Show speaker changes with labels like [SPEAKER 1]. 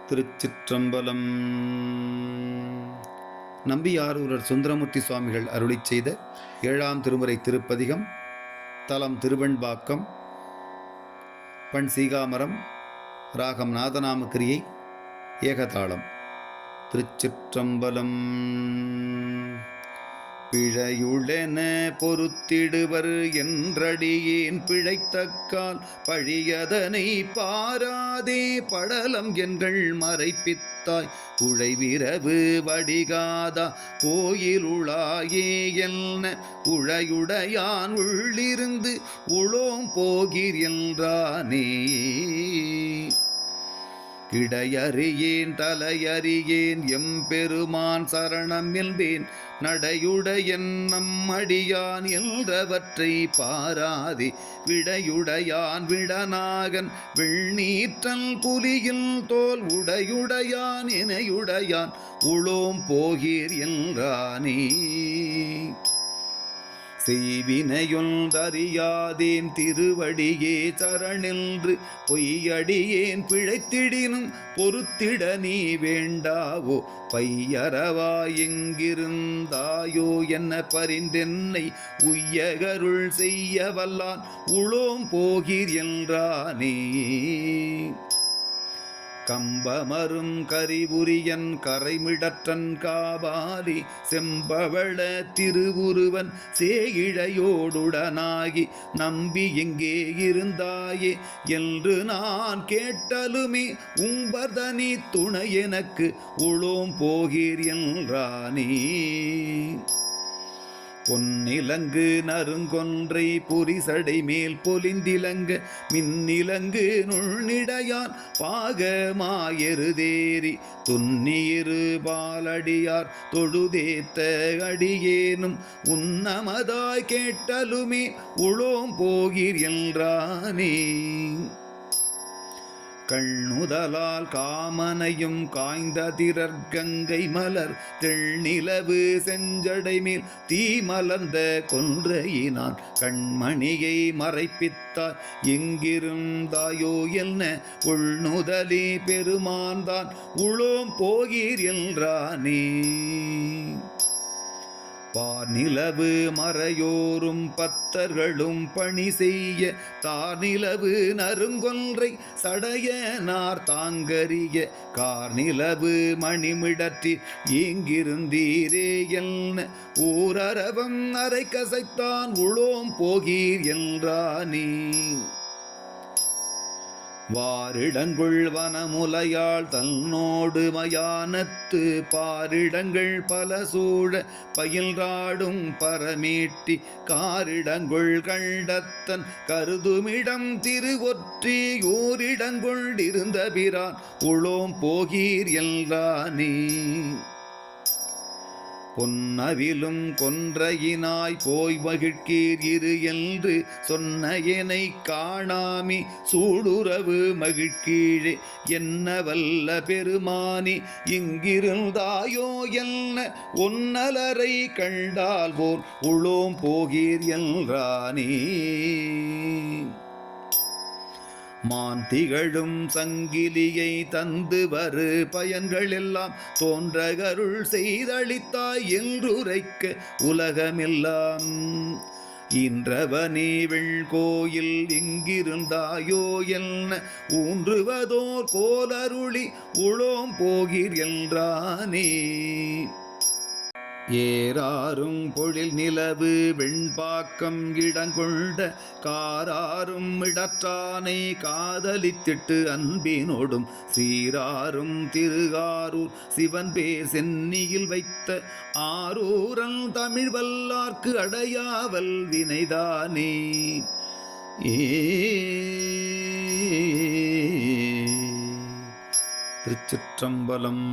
[SPEAKER 1] திருச்சிற்றம்பலம். நம்பியாரூரர் சுந்தரமூர்த்தி சுவாமிகள் அருளிச் செய்த 7ஆம் திருமுறை திருப்பதிகம். தலம் திருவெண்பாக்கம். பண் சீகாமரம். ராகம் நாதநாமக்கிரியை. ஏகதாளம். திருச்சிற்றம்பலம். பிழையுளென பொறுத்திடுவர் என்றடியேன் பிழைத்தக்கால் பழியதனை பாராதே படலம் எங்கள் மறைப்பித்தாய் உழைவிரவு வடிகாதா கோயிலுளாயே என்ன உழையுடையான் உள்ளிருந்து உளோம் போகிற் என்றானே. கிடையறியேன் தலையறியேன் எம்பெருமான் சரணம் என்பேன் நடையுடையன் நம்மடியான் என்றவற்றை பாராதே விடையுடையான் விடநாகன் வெண்ணீற்றல் புலியில் தோல் உடையுடையான் இணையுடையான் உளோம் போகிற் என்றானே. செய்வினையொன்றறியாதேன் திருவடியே சரணின்று பொய்யடியேன் பிழைத்திடினும் பொறுத்திட நீ வேண்டாவோ பையரவா எங்கிருந்தாயோ என்ன பரிந்தென்னை உய்யகருள் செய்ய வல்லான் உளோம் போகிற் என்றானே. கம்பமரும் கரிபுரியன் கரைமிடற்றன் காபாலி செம்பவள திருவுருவன் சேயிழையோடுடனாகி நம்பி எங்கே இருந்தாயே என்று நான் கேட்டலுமே உம்பர்தனி துணை எனக்கு உளோம் போகிற் என்றானே. பொன்னிலங்கு நறுங்கொன்றை புரிசடை மேல் பொலிந்திலங்க மின்னிலங்கு நுண்ணிடையான் பாகமாயெருதேறி துன்னியிரு பாலடியார் தொழுதேத்த அடியேனும் உன்னமதாய் கேட்டலுமே உளோம் போகிற் என்றானே. கண்ணுதலால் காமனையும் காய்ந்ததிரற் கங்கை மலர் தெள்நிலவு செஞ்சடைமேல் தீமலர்ந்த கொன்றையினான் கண்மணியை மறைப்பித்தாய் எங்கிருந்தாயோ என்ன உள்நுதலி பெருமான்தான் உளோம் போகிற் என்றானே. பாநிலவு மறையோரும் பத்தர்களும் பணி செய்ய தார்நிலவு நறுங்கொன்றை சடையனார் தாங்கரிய கார்நிலவு மணிமிடற்றி எங்கிருந்தீரே என்ன ஊரரவம் அரை கசைத்தான் உளோம் போகிற் என்றானே. வாரிடங்குள் வனமுலையாள் தன்னோடு மயானத்து பாரிடங்கள் பல சூழ பயில்றாடும் பரமேட்டி காரிடங்குள் கண்டத்தன் கருதுமிடம் திருவொற்றி ஓரிடங்குள் இருந்த பிரான் உளோம் போகிற் என்றானே. பொன்னவிலும் கொன்றையினாய் போய் மகிழ்கீர் இரு என்று சொன்ன எனை காணாமி சூடுறவு மகிழ்கீழே என்ன வல்ல பெருமானி இங்கிருந்தாயோ என்ன ஒன்னலரை கண்டால் போல் உளோம் போகிற் என்றானே. மான் திகழும் சங்கிலியை தந்து வரு பயன்கள் எல்லாம் தோன்றகருள் செய்தளித்தாய் என்றுரைக்க உலகமெல்லாம் இன்றவனே வெள்கோயில் எங்கிருந்தாயோ என்ன ஊன்றுவதோர் கோலருளி உளோம் போகிற் என்றானே. ஏறாரும் பொழில் நிலவு வெண்பாக்கம் இடங்கொண்ட காராரும் இடற்றானை காதலித்திட்டு அன்பினோடும் சீராரும் திருகாரூர் சிவன் பேர் சென்னியில் வைத்த ஆரூரன் தமிழ் வல்லார்க்கு அடையாவல் வினைதானே. திருச்சிற்றம்பலம்.